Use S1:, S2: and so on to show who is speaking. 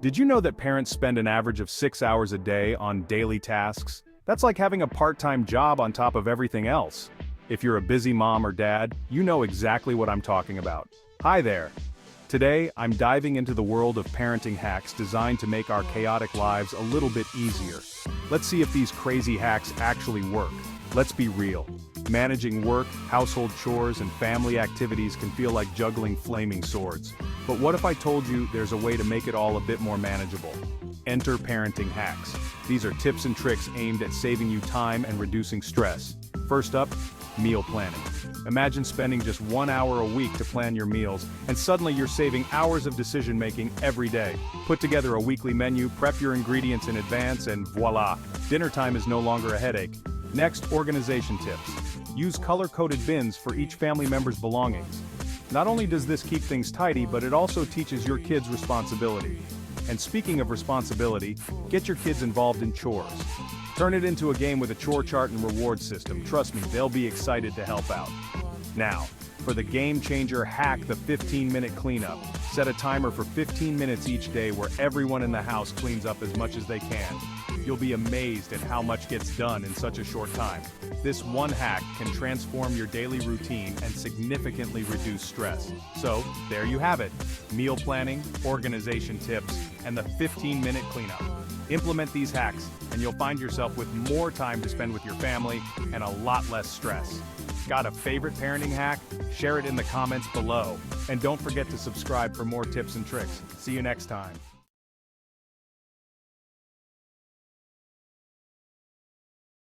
S1: Did you know that parents spend an average of 6 hours a day on daily tasks? That's like having a part-time job on top of everything else. If you're a busy mom or dad, you know exactly what I'm talking about. Hi there. Today, I'm diving into the world of parenting hacks designed to make our chaotic lives a little bit easier. Let's see if these crazy hacks actually work. Let's be real. Managing work, household chores, and family activities can feel like juggling flaming swords. But what if I told you there's a way to make it all a bit more manageable? Enter parenting hacks. These are tips and tricks aimed at saving you time and reducing stress. First up, meal planning. Imagine spending just 1 hour a week to plan your meals, and suddenly you're saving hours of decision-making every day. Put together a weekly menu, prep your ingredients in advance, and voila! Dinner time is no longer a headache. Next, organization tips. Use color-coded bins for each family member's belongings. Not only does this keep things tidy, but it also teaches your kids responsibility. And speaking of responsibility, get your kids involved in chores. Turn it into a game with a chore chart and reward system. Trust me, they'll be excited to help out. Now, for the game-changer hack, the 15-minute cleanup. Set a timer for 15 minutes each day where everyone in the house cleans up as much as they can. You'll be amazed at how much gets done in such a short time. This one hack can transform your daily routine and significantly reduce stress. So, there you have it. Meal planning, organization tips, and the 15-minute cleanup. Implement these hacks, and you'll find yourself with more time to spend with your family and a lot less stress. Got a favorite parenting hack? Share it in the comments below. And don't forget to subscribe for more tips and tricks. See you next time.